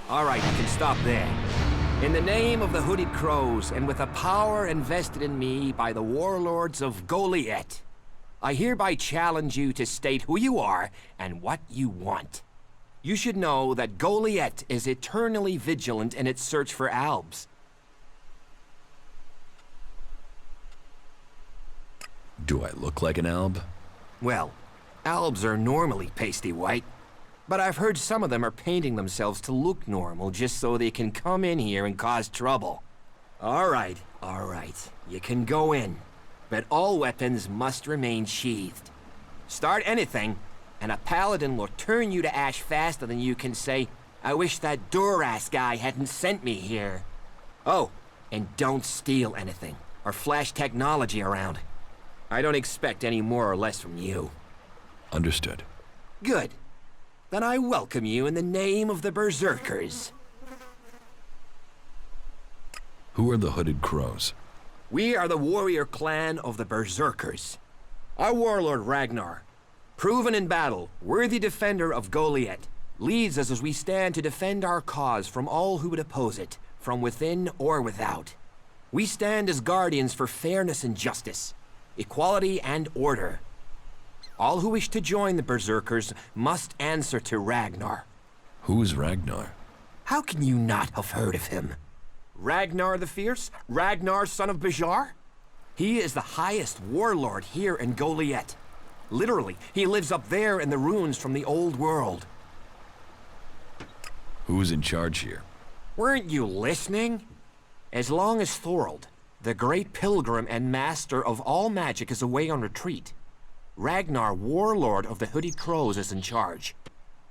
All right, you can stop there. In the name of the Hooded Crows, and with a power invested in me by the warlords of Goliath, I hereby challenge you to state who you are and what you want. You should know that Goliath is eternally vigilant in its search for albs. Do I look like an alb? Well, albs are normally pasty white, but I've heard some of them are painting themselves to look normal just so they can come in here and cause trouble. All right, you can go in, but all weapons must remain sheathed. Start anything, and a paladin will turn you to ash faster than you can say, "I wish that Duras guy hadn't sent me here." Oh, and don't steal anything, or flash technology around. I don't expect any more or less from you. Understood. Good. Then I welcome you in the name of the Berserkers. Who are the Hooded Crows? We are the warrior clan of the Berserkers. Our warlord Ragnar, proven in battle, worthy defender of Goliath, leads us as we stand to defend our cause from all who would oppose it, from within or without. We stand as guardians for fairness and justice, equality and order. All who wish to join the Berserkers must answer to Ragnar. Who is Ragnar? How can you not have heard of him? Ragnar the Fierce? Ragnar, son of Bajar? He is the highest warlord here in Goliath. Literally, he lives up there in the ruins from the old world. Who's in charge here? Weren't you listening? As long as Thorold, the great pilgrim and master of all magic, is away on retreat, Ragnar, warlord of the Hooded Crows, is in charge.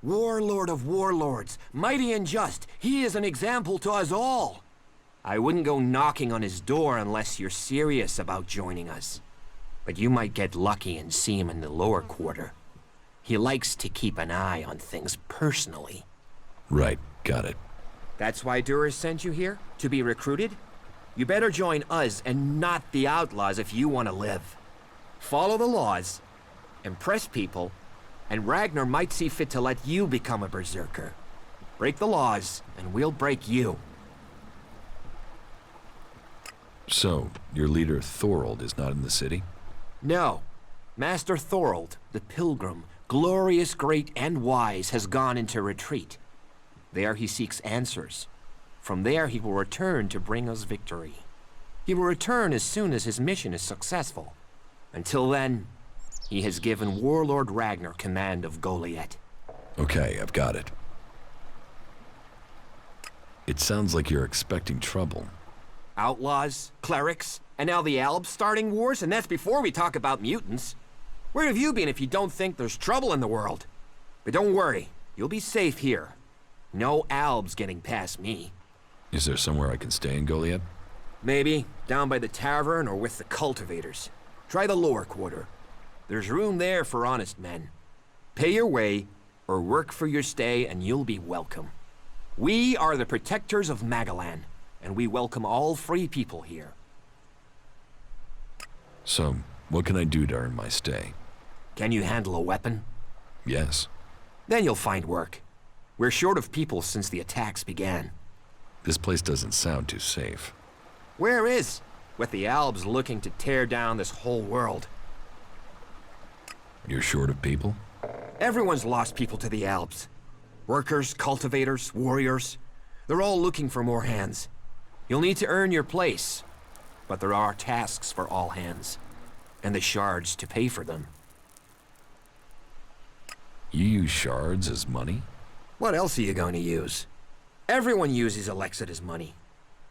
Warlord of warlords, mighty and just, he is an example to us all. I wouldn't go knocking on his door unless you're serious about joining us. But you might get lucky and see him in the lower quarter. He likes to keep an eye on things personally. Right, got it. That's why Duras sent you here? To be recruited? You better join us and not the outlaws if you want to live. Follow the laws, impress people, and Ragnar might see fit to let you become a berserker. Break the laws, and we'll break you. So, your leader Thorold is not in the city? No. Master Thorold, the pilgrim, glorious, great, and wise, has gone into retreat. There he seeks answers. From there he will return to bring us victory. He will return as soon as his mission is successful. Until then, he has given Warlord Ragnar command of Goliath. Okay, I've got it. It sounds like you're expecting trouble. Outlaws, clerics, and now the Albs starting wars, and that's before we talk about mutants. Where have you been if you don't think there's trouble in the world? But don't worry, you'll be safe here. No Albs getting past me. Is there somewhere I can stay in Goliath? Maybe, down by the tavern or with the cultivators. Try the lower quarter. There's room there for honest men. Pay your way, or work for your stay, and you'll be welcome. We are the protectors of Magalan, and we welcome all free people here. So, what can I do to earn my stay? Can you handle a weapon? Yes. Then you'll find work. We're short of people since the attacks began. This place doesn't sound too safe. Where is? With the Albs looking to tear down this whole world. You're short of people? Everyone's lost people to the Albs. Workers, cultivators, warriors. They're all looking for more hands. You'll need to earn your place. But there are tasks for all hands. And the shards to pay for them. You use shards as money? What else are you going to use? Everyone uses Elex as money.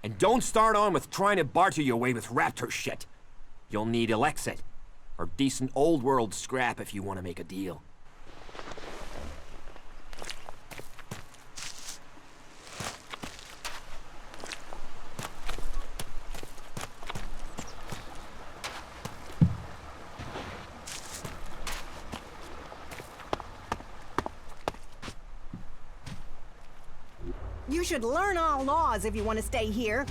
And don't start on with trying to barter your way with raptor shit. You'll need Elex or decent old world scrap if you want to make a deal. You should learn all laws if you want to stay here.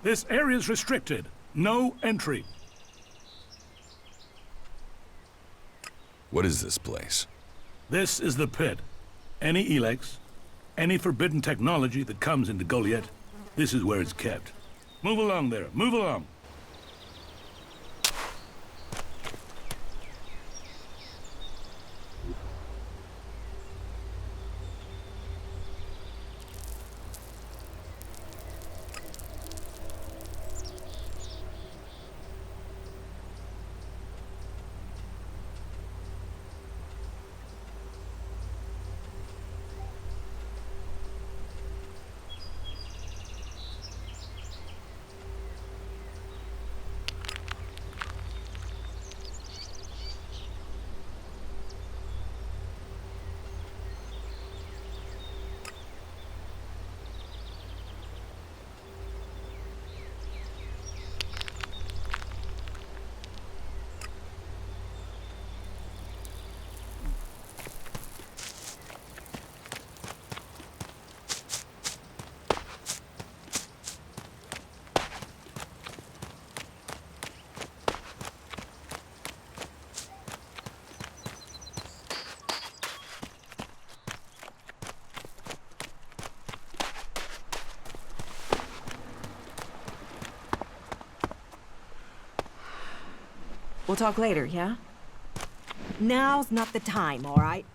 This area's restricted. No entry. What is this place? This is the pit. Any Elex, any forbidden technology that comes into Goliath, this is where it's kept. Move along there, move along. We'll talk later, yeah? Now's not the time, all right?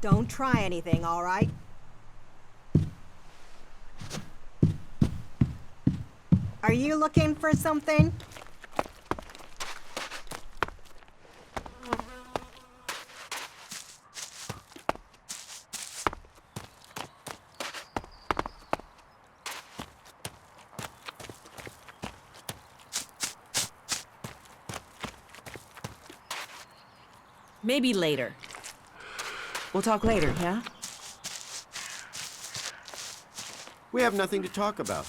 Don't try anything, all right? Are you looking for something? Maybe later. We'll talk later, yeah? We have nothing to talk about.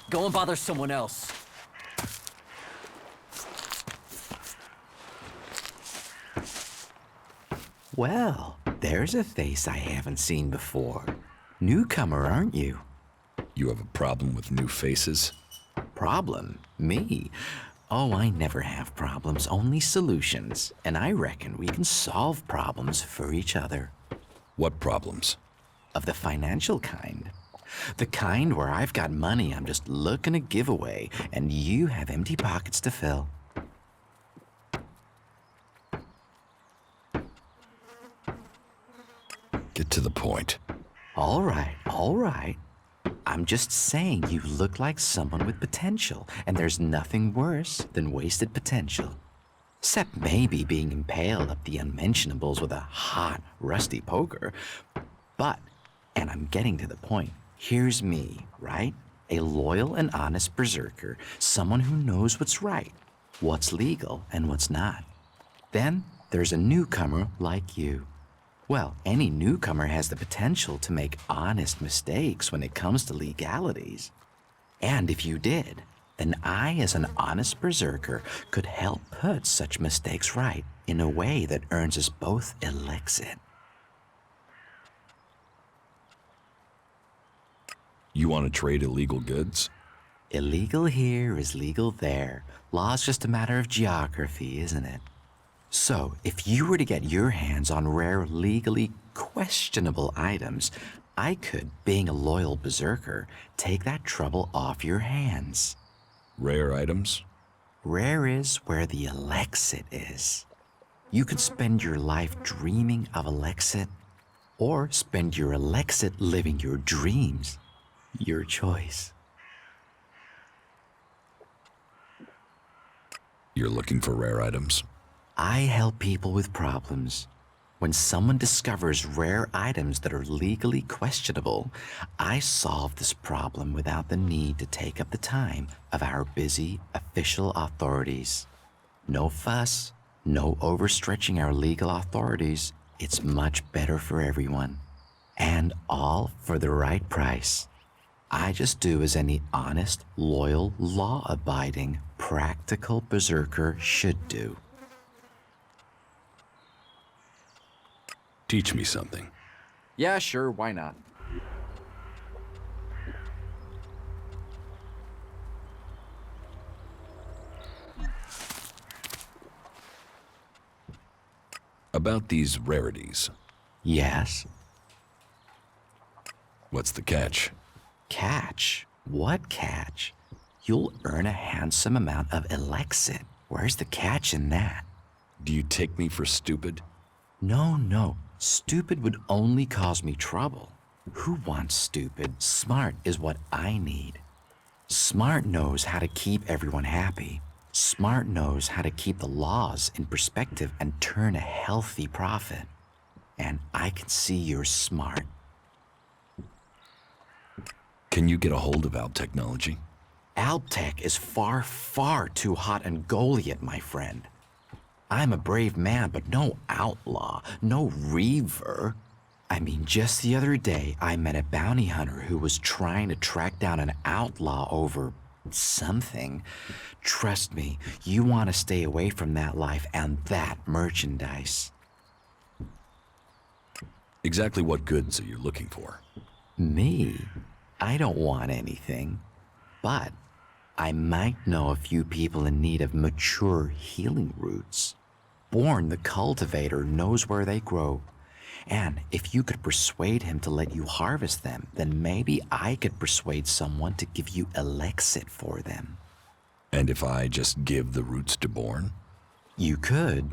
Go and bother someone else. Well, there's a face I haven't seen before. Newcomer, aren't you? You have a problem with new faces? Problem? Me? Oh, I never have problems, only solutions. And I reckon we can solve problems for each other. What problems? Of the financial kind. The kind where I've got money I'm just looking to give away, and you have empty pockets to fill. Get to the point. All right, all right. I'm just saying you look like someone with potential, and there's nothing worse than wasted potential. Except maybe being impaled up the unmentionables with a hot, rusty poker. But, and I'm getting to the point, here's me, right? A loyal and honest berserker, someone who knows what's right, what's legal and what's not. Then there's a newcomer like you. Well, any newcomer has the potential to make honest mistakes when it comes to legalities. And if you did, then I, as an honest berserker, could help put such mistakes right in a way that earns us both Elex. You want to trade illegal goods? Illegal here is legal there. Law's just a matter of geography, isn't it? So, if you were to get your hands on rare, legally questionable items, I could, being a loyal berserker, take that trouble off your hands. Rare items? Rare is where the Elexit is. You could spend your life dreaming of Elexit, or spend your Elexit living your dreams. Your choice. You're looking for rare items? I help people with problems. When someone discovers rare items that are legally questionable, I solve this problem without the need to take up the time of our busy official authorities. No fuss, no overstretching our legal authorities. It's much better for everyone. And all for the right price. I just do as any honest, loyal, law-abiding, practical berserker should do. Teach me something. Yeah, sure, why not? About these rarities, Yes? what's the catch? Catch? What catch? You'll earn a handsome amount of Elexit. Where's the catch in that? Do you take me for stupid? No. Stupid would only cause me trouble. Who wants stupid? Smart is what I need. Smart knows how to keep everyone happy. Smart knows how to keep the laws in perspective and turn a healthy profit. And I can see you're smart. Can you get a hold of Alp technology? Alptech is far, far too hot and Goliath, my friend. I'm a brave man, but no outlaw, no reaver. I mean, just the other day, I met a bounty hunter who was trying to track down an outlaw over something. Trust me, you want to stay away from that life and that merchandise. Exactly what goods are you looking for? Me? I don't want anything, but I might know a few people in need of mature healing roots. Born the cultivator knows where they grow, and if you could persuade him to let you harvest them, then maybe I could persuade someone to give you Elexit for them. And if I just give the roots to Born? You could,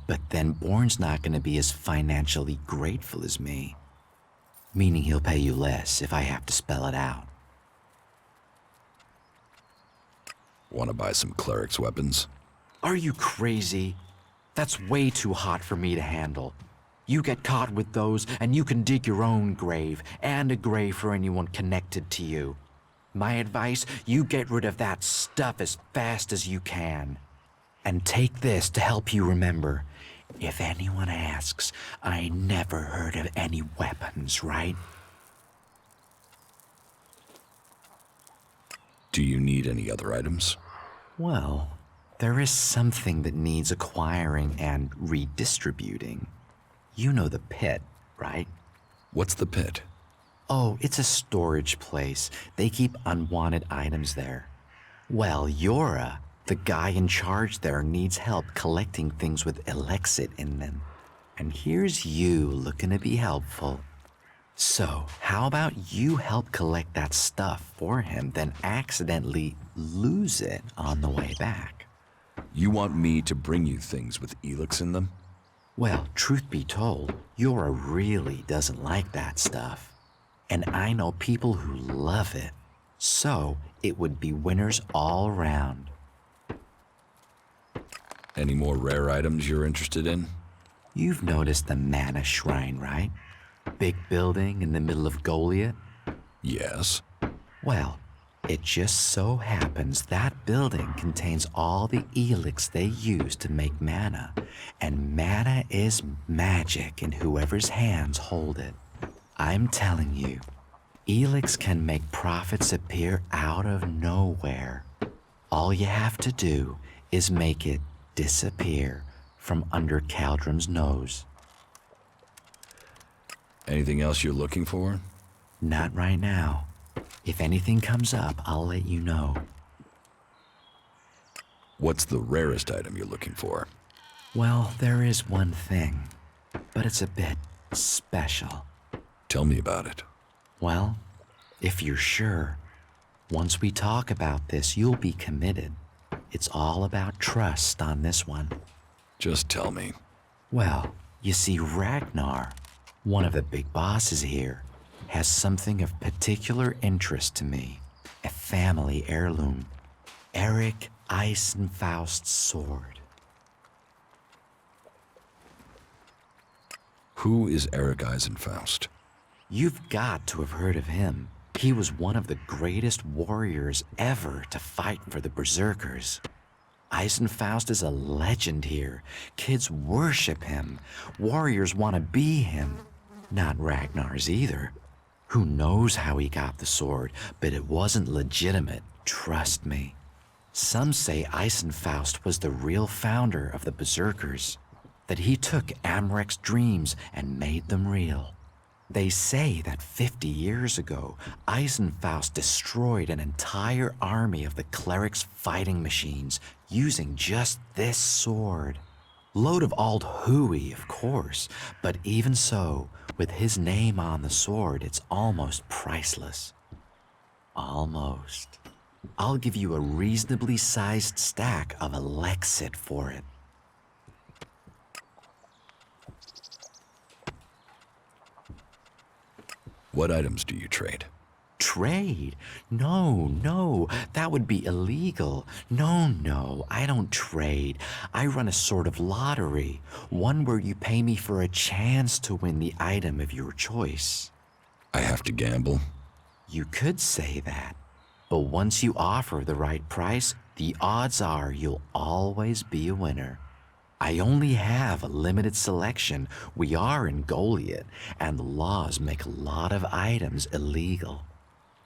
but then Bourne's not going to be as financially grateful as me. Meaning he'll pay you less if I have to spell it out. Want to buy some cleric's weapons? Are you crazy? That's way too hot for me to handle. You get caught with those, and you can dig your own grave, and a grave for anyone connected to you. My advice, you get rid of that stuff as fast as you can. And take this to help you remember. If anyone asks, I never heard of any weapons, right? Do you need any other items? Well, there is something that needs acquiring and redistributing. You know the pit, right? What's the pit? Oh, it's a storage place. They keep unwanted items there. Well, Yora, the guy in charge there, needs help collecting things with Elexit in them. And here's you looking to be helpful. So, how about you help collect that stuff for him, then accidentally lose it on the way back? You want me to bring you things with Elex in them? Well, truth be told, Yora really doesn't like that stuff. And I know people who love it. So, it would be winners all around. Any more rare items you're interested in? You've noticed the Mana Shrine, right? Big building in the middle of Goliath? Yes. Well, it just so happens that building contains all the Elex they use to make mana. And mana is magic in whoever's hands hold it. I'm telling you, Elex can make profits appear out of nowhere. All you have to do is make it disappear from under Caldrum's nose. Anything else you're looking for? Not right now. If anything comes up, I'll let you know. What's the rarest item you're looking for? Well, there is one thing, but it's a bit special. Tell me about it. Well, if you're sure, once we talk about this, you'll be committed. It's all about trust on this one. Just tell me. Well, you see, Ragnar, one of the big bosses here, has something of particular interest to me. A family heirloom. Eric Eisenfaust's sword. Who is Eric Eisenfaust? You've got to have heard of him. He was one of the greatest warriors ever to fight for the Berserkers. Eisenfaust is a legend here. Kids worship him. Warriors want to be him. Not Ragnar's either. Who knows how he got the sword, but it wasn't legitimate, trust me. Some say Eisenfaust was the real founder of the Berserkers, that he took Amrek's dreams and made them real. They say that 50 years ago, Eisenfaust destroyed an entire army of the clerics' fighting machines using just this sword. Load of old hooey, of course, but even so, with his name on the sword, it's almost priceless. Almost. I'll give you a reasonably sized stack of Elexit for it. What items do you trade? Trade? No, that would be illegal. No, I don't trade. I run a sort of lottery, one where you pay me for a chance to win the item of your choice. I have to gamble? You could say that, but once you offer the right price, the odds are you'll always be a winner. I only have a limited selection. We are in Goliath, and the laws make a lot of items illegal.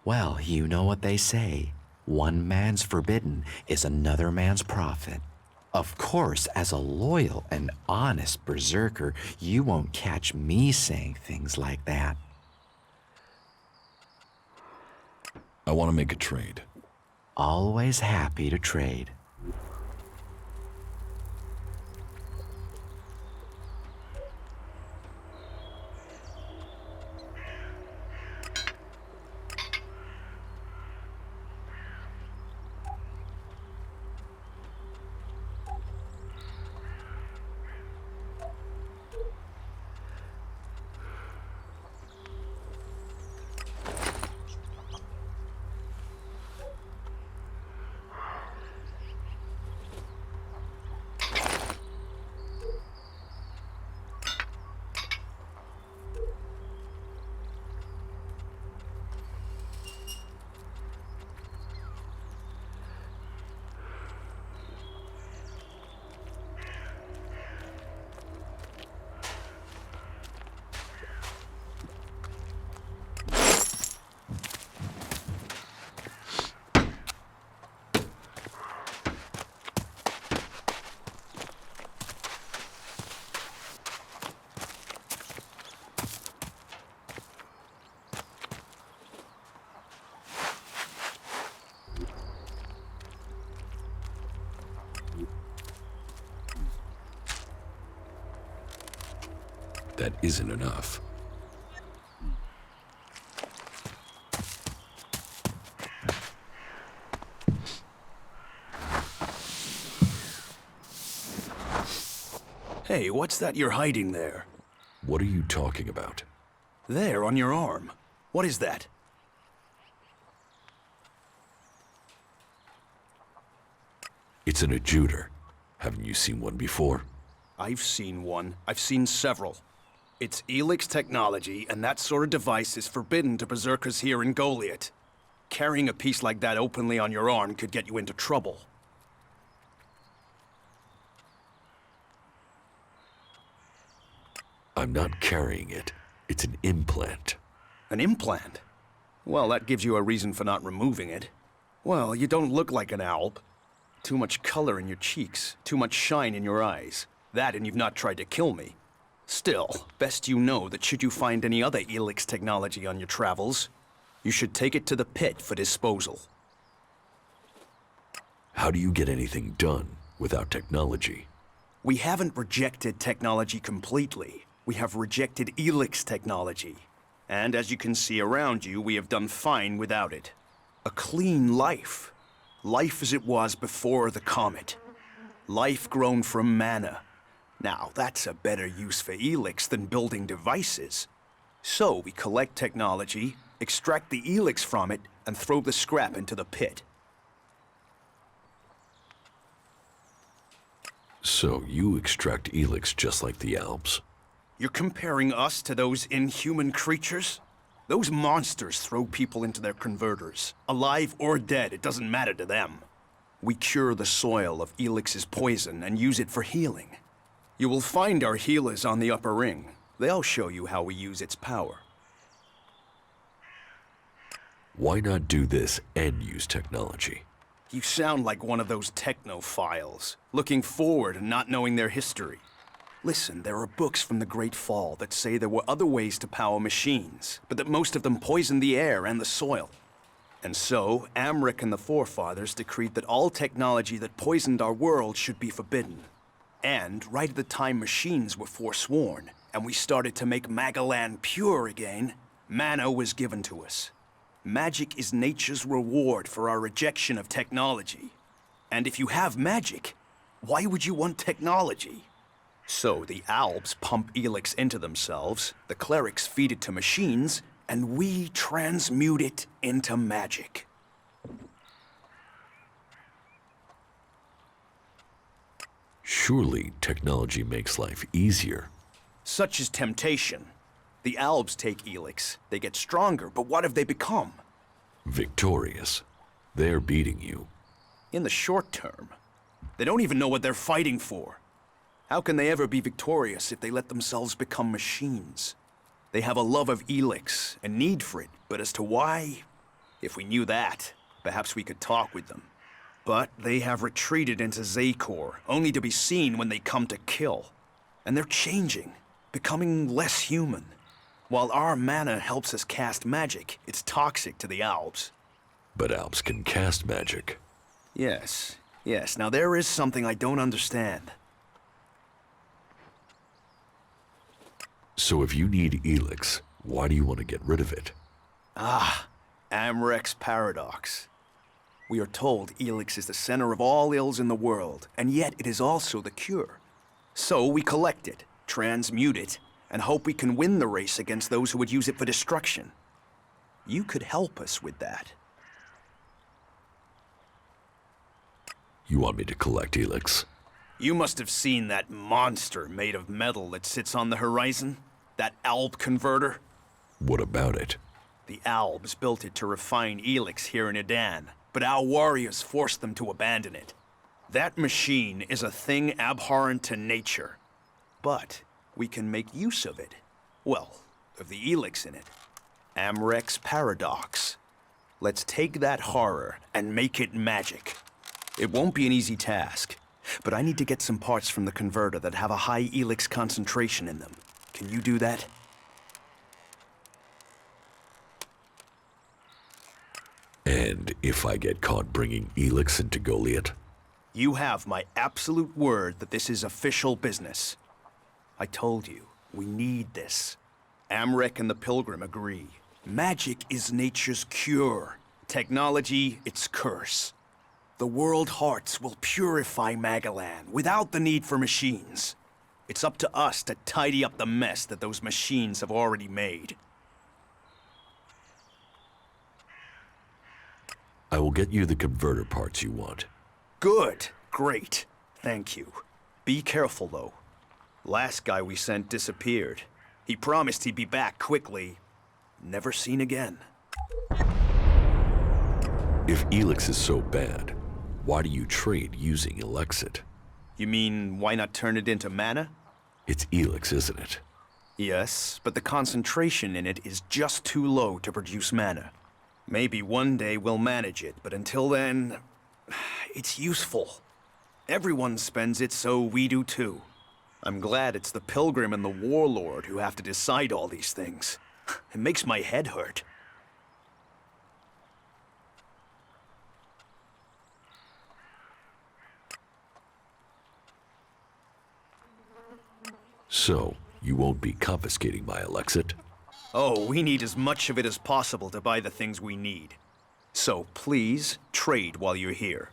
Well, you know what they say. One man's forbidden is another man's profit. Of course, as a loyal and honest berserker, you won't catch me saying things like that. I want to make a trade. Always happy to trade. That isn't enough. Hey, what's that you're hiding there? What are you talking about? There, on your arm. What is that? It's an adjuter. Haven't you seen one before? I've seen one. I've seen several. It's Elex technology, and that sort of device is forbidden to berserkers here in Goliath. Carrying a piece like that openly on your arm could get you into trouble. I'm not carrying it. It's an implant. An implant? Well, that gives you a reason for not removing it. Well, you don't look like an owl. Too much color in your cheeks, too much shine in your eyes. That and you've not tried to kill me. Still, best you know that should you find any other Elex technology on your travels, you should take it to the pit for disposal. How do you get anything done without technology? We haven't rejected technology completely. We have rejected Elex technology. And as you can see around you, we have done fine without it. A clean life. Life as it was before the comet. Life grown from mana. Now, that's a better use for Elex than building devices. So we collect technology, extract the Elex from it, and throw the scrap into the pit. So you extract Elex just like the Alps? You're comparing us to those inhuman creatures? Those monsters throw people into their converters. Alive or dead, it doesn't matter to them. We cure the soil of Elix's poison and use it for healing. You will find our healers on the upper ring. They'll show you how we use its power. Why not do this and use technology? You sound like one of those technophiles, looking forward and not knowing their history. Listen, there are books from the Great Fall that say there were other ways to power machines, but that most of them poisoned the air and the soil. And so, Amric and the forefathers decreed that all technology that poisoned our world should be forbidden. And right at the time machines were forsworn, and we started to make Magalan pure again, mana was given to us. Magic is nature's reward for our rejection of technology. And if you have magic, why would you want technology? So the Albs pump Elex into themselves, the clerics feed it to machines, and we transmute it into magic. Surely technology makes life easier. Such is temptation. The Albs take Elex, they get stronger, but what have they become? Victorious. They're beating you. In the short term. They don't even know what they're fighting for. How can they ever be victorious if they let themselves become machines? They have a love of Elex, a need for it, but as to why, if we knew that, perhaps we could talk with them. But they have retreated into Zakor, only to be seen when they come to kill. And they're changing, becoming less human. While our mana helps us cast magic, it's toxic to the Albs. But Alps can cast magic. Yes. Now there is something I don't understand. So if you need Elex, why do you want to get rid of it? Amrek's paradox. We are told Elex is the center of all ills in the world, and yet it is also the cure. So we collect it, transmute it, and hope we can win the race against those who would use it for destruction. You could help us with that. You want me to collect Elex? You must have seen that monster made of metal that sits on the horizon? That Alb converter? What about it? The Albs built it to refine Elex here in Edan, but our warriors forced them to abandon it. That machine is a thing abhorrent to nature. But we can make use of it. Well, of the Elex in it. Amrek's paradox. Let's take that horror and make it magic. It won't be an easy task, but I need to get some parts from the converter that have a high Elex concentration in them. Can you do that? And if I get caught bringing Elex into Goliath? You have my absolute word that this is official business. I told you, we need this. Amrek and the Pilgrim agree. Magic is nature's cure. Technology, its curse. The world hearts will purify Magalan without the need for machines. It's up to us to tidy up the mess that those machines have already made. I will get you the converter parts you want. Good. Great. Thank you. Be careful, though. Last guy we sent disappeared. He promised he'd be back quickly. Never seen again. If Elex is so bad, why do you trade using Elexit? You mean, why not turn it into mana? It's Elex, isn't it? Yes, but the concentration in it is just too low to produce mana. Maybe one day we'll manage it, but until then, it's useful. Everyone spends it, so we do too. I'm glad it's the Pilgrim and the Warlord who have to decide all these things. It makes my head hurt. So, you won't be confiscating my Elexit? Oh, we need as much of it as possible to buy the things we need. So please, trade while you're here.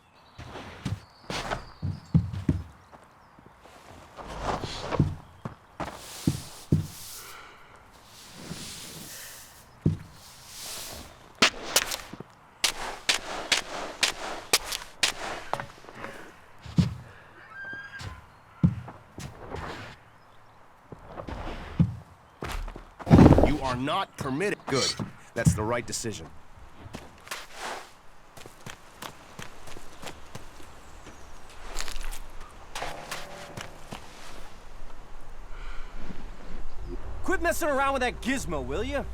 You are not permitted. Good. That's the right decision. Quit messing around with that gizmo, will you?